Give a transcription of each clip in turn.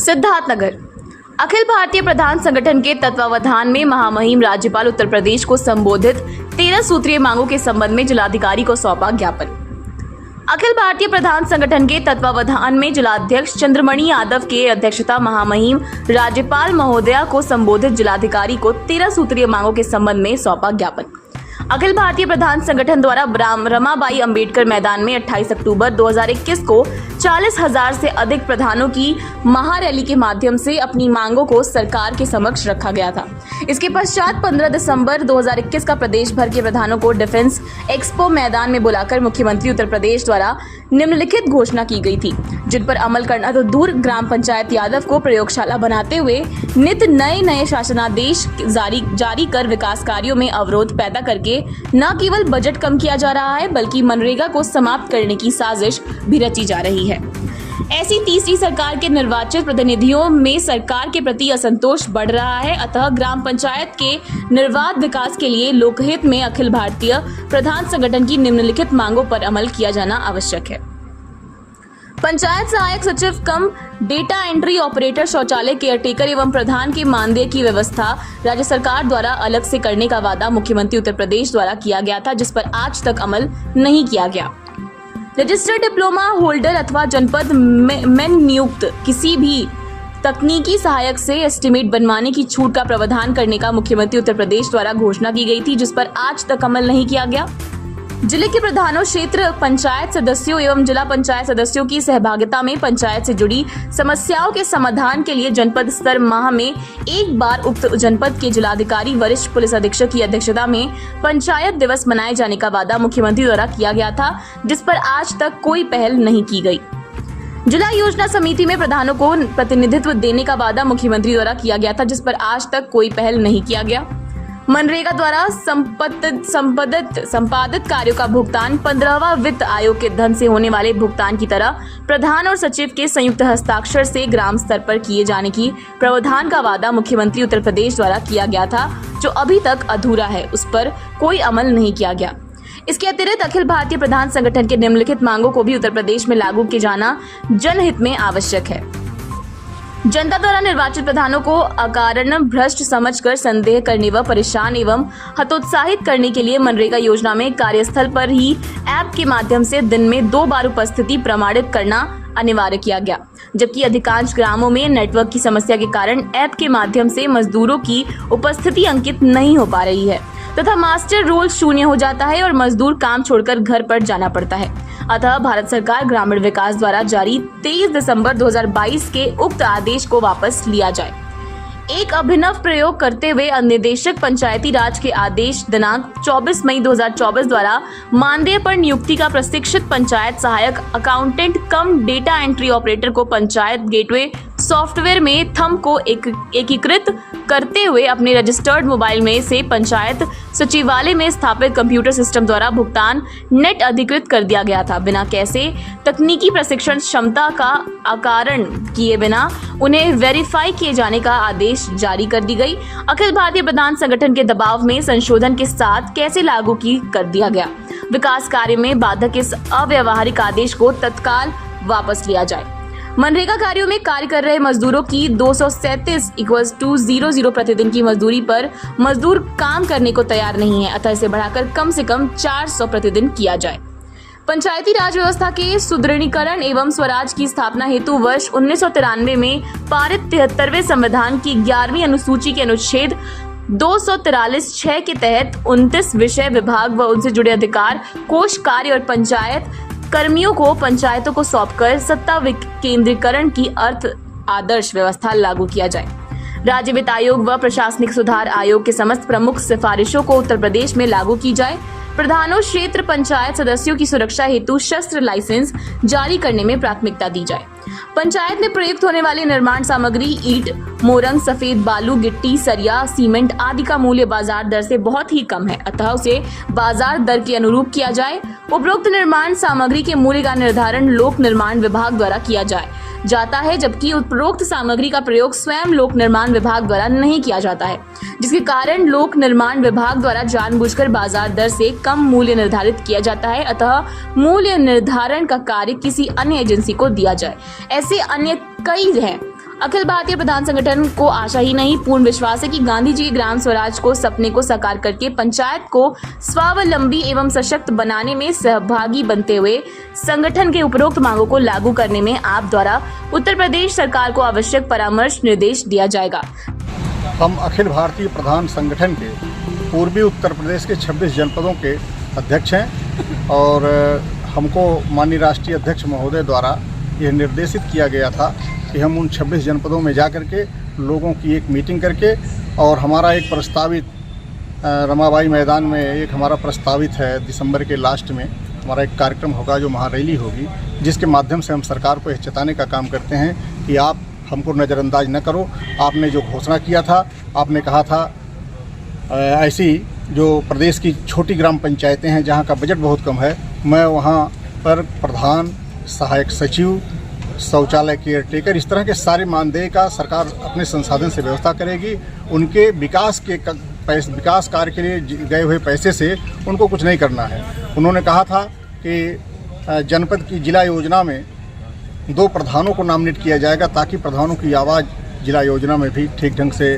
सिद्धार्थनगर अखिल भारतीय प्रधान संगठन के तत्वावधान में महामहिम राज्यपाल उत्तर प्रदेश को संबोधित 13 सूत्रीय मांगों के संबंध में जिलाधिकारी को सौंपा ज्ञापन। अखिल भारतीय प्रधान संगठन के तत्वावधान में जिलाध्यक्ष चंद्रमणि यादव के अध्यक्षता महामहिम राज्यपाल महोदया को संबोधित जिलाधिकारी को 13 सूत्रीय मांगों के संबंध में सौंपा ज्ञापन। अखिल भारतीय प्रधान संगठन द्वारा रमाबाई अंबेडकर मैदान में 28 अक्टूबर 2021 को 40,000 से अधिक प्रधानों की महारैली के माध्यम से अपनी मांगों को सरकार के समक्ष रखा गया था। इसके पश्चात 15 दिसंबर 2021 का प्रदेश भर के प्रधानों को डिफेंस एक्सपो मैदान में बुलाकर मुख्यमंत्री उत्तर प्रदेश द्वारा निम्नलिखित घोषणा की गई थी, जिन पर अमल करना तो दूर ग्राम पंचायत यादव को प्रयोगशाला बनाते हुए नित नए शासनादेश जारी कर विकास कार्यों में अवरोध पैदा करके न केवल बजट कम किया जा रहा है बल्कि मनरेगा को समाप्त करने की साजिश भी रची जा रही है। ऐसी तीसरी सरकार के निर्वाचित प्रतिनिधियों में सरकार के प्रति असंतोष बढ़ रहा है। अतः ग्राम पंचायत के निर्बाध विकास के लिए लोकहित में अखिल भारतीय प्रधान संगठन की निम्नलिखित मांगों पर अमल किया जाना आवश्यक है। पंचायत सहायक सचिव कम डेटा एंट्री ऑपरेटर शौचालय केयरटेकर एवं प्रधान के मानदेय की व्यवस्था राज्य सरकार द्वारा अलग से करने का वादा मुख्यमंत्री उत्तर प्रदेश द्वारा किया गया था, जिस पर आज तक अमल नहीं किया गया। रजिस्टर्ड डिप्लोमा होल्डर अथवा जनपद में नियुक्त किसी भी तकनीकी सहायक से एस्टीमेट बनवाने की छूट का प्रावधान करने का मुख्यमंत्री उत्तर प्रदेश द्वारा घोषणा की गई थी, जिस पर आज तक अमल नहीं किया गया। जिले के प्रधानों, क्षेत्र पंचायत सदस्यों एवं जिला पंचायत सदस्यों की सहभागिता में पंचायत से जुड़ी समस्याओं के समाधान के लिए जनपद स्तर माह में एक बार उक्त जनपद के जिलाधिकारी वरिष्ठ पुलिस अधीक्षक की अध्यक्षता में पंचायत दिवस मनाए जाने का वादा मुख्यमंत्री द्वारा किया गया था, जिस पर आज तक कोई पहल नहीं की गई। जिला योजना समिति में प्रधानों को प्रतिनिधित्व देने का वादा मुख्यमंत्री द्वारा किया गया था, जिस पर आज तक कोई पहल नहीं किया गया। मनरेगा द्वारा संपादित कार्यों का भुगतान 15वां वित्त आयोग के धन से होने वाले भुगतान की तरह प्रधान और सचिव के संयुक्त हस्ताक्षर से ग्राम स्तर पर किए जाने की प्रावधान का वादा मुख्यमंत्री उत्तर प्रदेश द्वारा किया गया था, जो अभी तक अधूरा है, उस पर कोई अमल नहीं किया गया। इसके अतिरिक्त अखिल भारतीय प्रधान संगठन के निम्नलिखित मांगों को भी उत्तर प्रदेश में लागू किया जाना जनहित में आवश्यक है। जनता द्वारा निर्वाचित प्रधानों को अकारण भ्रष्ट समझकर संदेह करने व परेशान एवं हतोत्साहित करने के लिए मनरेगा योजना में कार्यस्थल पर ही ऐप के माध्यम से दिन में 2 बार उपस्थिति प्रमाणित करना अनिवार्य किया गया, जबकि अधिकांश ग्रामों में नेटवर्क की समस्या के कारण ऐप के माध्यम से मजदूरों की उपस्थिति अंकित नहीं हो पा रही है तथा मास्टर रोल शून्य हो जाता है और मजदूर काम छोड़कर घर पर जाना पड़ता है। अतः भारत सरकार ग्रामीण विकास द्वारा जारी 23 दिसंबर 2022 के उक्त आदेश को वापस लिया जाए। एक अभिनव प्रयोग करते हुए निदेशक पंचायती राज के आदेश दिनांक 24 मई 2024 द्वारा मानदेय पर नियुक्ति का प्रशिक्षित पंचायत सहायक अकाउंटेंट कम डेटा एंट्री ऑपरेटर को पंचायत गेटवे सॉफ्टवेयर में थंब को एकीकृत करते हुए अपने रजिस्टर्ड मोबाइल में से पंचायत सचिवालय में स्थापित कंप्यूटर सिस्टम द्वारा भुगतान नेट अधिकृत कर दिया गया था। बिना कैसे तकनीकी प्रशिक्षण क्षमता का अकारण किए बिना उन्हें वेरीफाई किए जाने का आदेश जारी कर दी गई। अखिल भारतीय प्रधान संगठन के दबाव में संशोधन के साथ कैसे लागू कर दिया गया। विकास कार्य में बाधक इस अव्यावहारिक आदेश को तत्काल वापस लिया जाए। मनरेगा कार्यों में कार्य कर रहे मजदूरों की 237 प्रतिदिन की मजदूरी पर मजदूर काम करने को तैयार नहीं है, अतः इसे बढ़ाकर कम से कम 400 प्रतिदिन किया जाए। पंचायती राज व्यवस्था के सुदृढ़ीकरण एवं स्वराज की स्थापना हेतु वर्ष 1993 में पारित 73वें संविधान की 11वीं अनुसूची के अनुच्छेद 243(6) के तहत 29 विषय विभाग व उनसे जुड़े अधिकार कोष कार्य और पंचायत कर्मियों को पंचायतों को सौंपकर सत्ता विकेंद्रीकरण की अर्थ आदर्श व्यवस्था लागू किया जाए। राज्य वित्त आयोग व प्रशासनिक सुधार आयोग के समस्त प्रमुख सिफारिशों को उत्तर प्रदेश में लागू की जाए। प्रधानों, क्षेत्र पंचायत सदस्यों की सुरक्षा हेतु शस्त्र लाइसेंस जारी करने में प्राथमिकता दी जाए। पंचायत में प्रयुक्त होने वाली निर्माण सामग्री ईंट, मोरंग, सफेद बालू, गिट्टी, सरिया, सीमेंट आदि का मूल्य बाजार दर से बहुत ही कम है, अतः उसे बाजार दर के अनुरूप किया जाए। उपरोक्त निर्माण सामग्री के मूल्य का निर्धारण लोक निर्माण विभाग द्वारा किया जाता है, जबकि उपरोक्त सामग्री का प्रयोग स्वयं लोक निर्माण विभाग द्वारा नहीं किया जाता है, जिसके कारण लोक निर्माण विभाग द्वारा जानबूझकर बाजार दर से कम मूल्य निर्धारित किया जाता है। अतः मूल्य निर्धारण का कार्य किसी अन्य एजेंसी को दिया जाए। ऐसे अन्य कई हैं। अखिल भारतीय प्रधान संगठन को आशा ही नहीं पूर्ण विश्वास है कि गांधी जी के ग्राम स्वराज को सपने को साकार करके पंचायत को स्वावलंबी एवं सशक्त बनाने में सहभागी बनते हुए संगठन के उपरोक्त मांगों को लागू करने में आप द्वारा उत्तर प्रदेश सरकार को आवश्यक परामर्श निर्देश दिया जाएगा। हम अखिल भारतीय प्रधान संगठन के पूर्वी उत्तर प्रदेश के 26 जनपदों के अध्यक्ष हैं और हमको माननीय राष्ट्रीय अध्यक्ष महोदय द्वारा यह निर्देशित किया गया था कि हम उन 26 जनपदों में जा कर के लोगों की एक मीटिंग करके और हमारा एक प्रस्तावित रमाबाई मैदान में एक हमारा प्रस्तावित है दिसंबर के लास्ट में हमारा एक कार्यक्रम होगा जो महारैली होगी, जिसके माध्यम से हम सरकार को यह चेताने का काम करते हैं कि आप हमको नज़रअंदाज न करो। आपने जो घोषणा किया था, आपने कहा था ऐसी जो प्रदेश की छोटी ग्राम पंचायतें हैं जहाँ का बजट बहुत कम है, मैं वहाँ पर प्रधान, सहायक सचिव, शौचालय केयरटेकर, इस तरह के सारे मानदेय का सरकार अपने संसाधन से व्यवस्था करेगी। उनके विकास कार्य के लिए गए हुए पैसे से उनको कुछ नहीं करना है। उन्होंने कहा था कि जनपद की जिला योजना में 2 प्रधानों को नॉमिनेट किया जाएगा ताकि प्रधानों की आवाज़ जिला योजना में भी ठीक ढंग से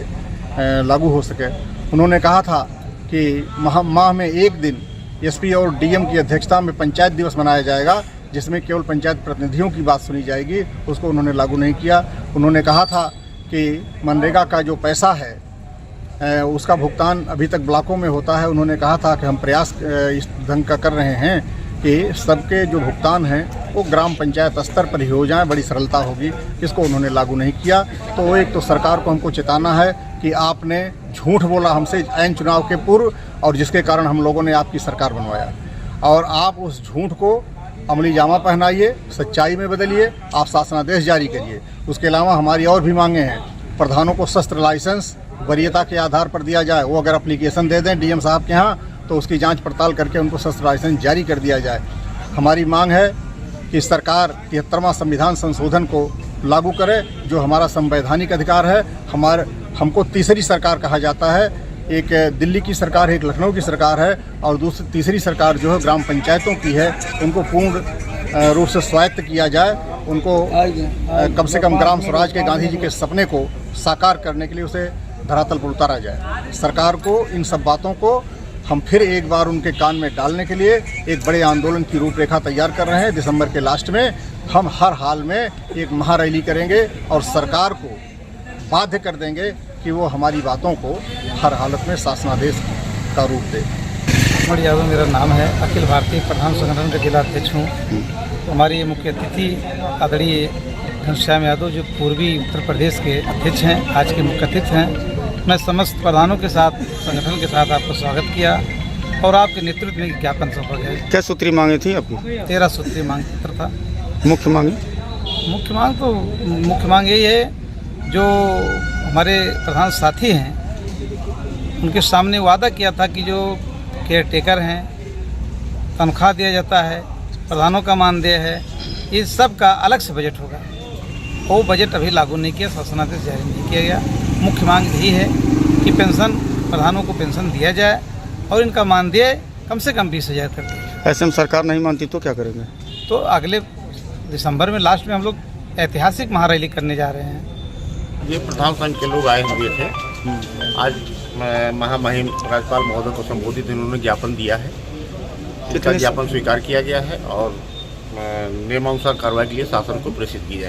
लागू हो सके। उन्होंने कहा था कि माह में एक दिन एसपी और डीएम की अध्यक्षता में पंचायत दिवस मनाया जाएगा, जिसमें केवल पंचायत प्रतिनिधियों की बात सुनी जाएगी। उसको उन्होंने लागू नहीं किया। उन्होंने कहा था कि मनरेगा का जो पैसा है उसका भुगतान अभी तक ब्लॉकों में होता है। उन्होंने कहा था कि हम प्रयास इस ढंग का कर रहे हैं कि सबके जो भुगतान हैं वो ग्राम पंचायत स्तर पर ही हो जाए, बड़ी सरलता होगी। इसको उन्होंने लागू नहीं किया। तो एक तो सरकार को हमको चेताना है कि आपने झूठ बोला हमसे ऐन चुनाव के पूर्व, और जिसके कारण हम लोगों ने आपकी सरकार बनवाया, और आप उस झूठ को अमली जामा पहनाइए, सच्चाई में बदलिए, आप शासनादेश जारी करिए। उसके अलावा हमारी और भी मांगे हैं। प्रधानों को शस्त्र लाइसेंस वरीयता के आधार पर दिया जाए। वो अगर एप्लीकेशन दे दें डीएम साहब के यहाँ तो उसकी जांच पड़ताल करके उनको शस्त्र लाइसेंस जारी कर दिया जाए। हमारी मांग है कि सरकार 73वां संविधान संशोधन को लागू करे, जो हमारा संवैधानिक अधिकार है। हमको तीसरी सरकार कहा जाता है। एक दिल्ली की सरकार है, एक लखनऊ की सरकार है, और तीसरी सरकार जो है ग्राम पंचायतों की है। उनको पूर्ण रूप से स्वायत्त किया जाए। उनको कम से कम ग्राम स्वराज के गांधी जी के सपने को साकार करने के लिए उसे धरातल पर उतारा जाए। सरकार को इन सब बातों को हम फिर एक बार उनके कान में डालने के लिए एक बड़े आंदोलन की रूपरेखा तैयार कर रहे हैं। दिसंबर के लास्ट में हम हर हाल में एक महारैली करेंगे और सरकार को बाध्य कर देंगे कि वो हमारी बातों को हर हालत में शासनादेश का रूप दे। अमर यादव मेरा नाम है, अखिल भारतीय प्रधान संगठन का जिला अध्यक्ष हूँ। हमारे मुख्य अतिथि आदरणीय घनश्याम यादव जो पूर्वी उत्तर प्रदेश के अध्यक्ष हैं, आज के मुख्य अतिथि हैं। मैं समस्त प्रधानों के साथ, संगठन के साथ आपका स्वागत किया और आपके नेतृत्व में ज्ञापन सौंपा गया। क्या सूत्री मांगे थी आपकी? 13 सूत्री मांग पत्र था। मुख्य मांग यही है, जो हमारे प्रधान साथी हैं उनके सामने वादा किया था कि जो केयरटेकर हैं तनख्वाह दिया जाता है, प्रधानों का मानदेय है, इस सब का अलग से बजट होगा। वो बजट अभी लागू नहीं किया, शासनादेश जारी नहीं किया गया। मुख्य मांग यही है कि पेंशन, प्रधानों को पेंशन दिया जाए और इनका मानदेय कम से कम 20,000 कर दिया। ऐसे में सरकार नहीं मानती तो क्या करेंगे? तो अगले दिसंबर में लास्ट में हम लोग ऐतिहासिक महारैली करने जा रहे हैं। ये प्रधान संघ के लोग आए हुए थे। आज महामहिम राज्यपाल महोदय को संबोधित इन्होंने ज्ञापन दिया है। इसका ज्ञापन स्वीकार किया गया है और नियमानुसार कार्रवाई के लिए शासन को प्रेषित की जाएगी।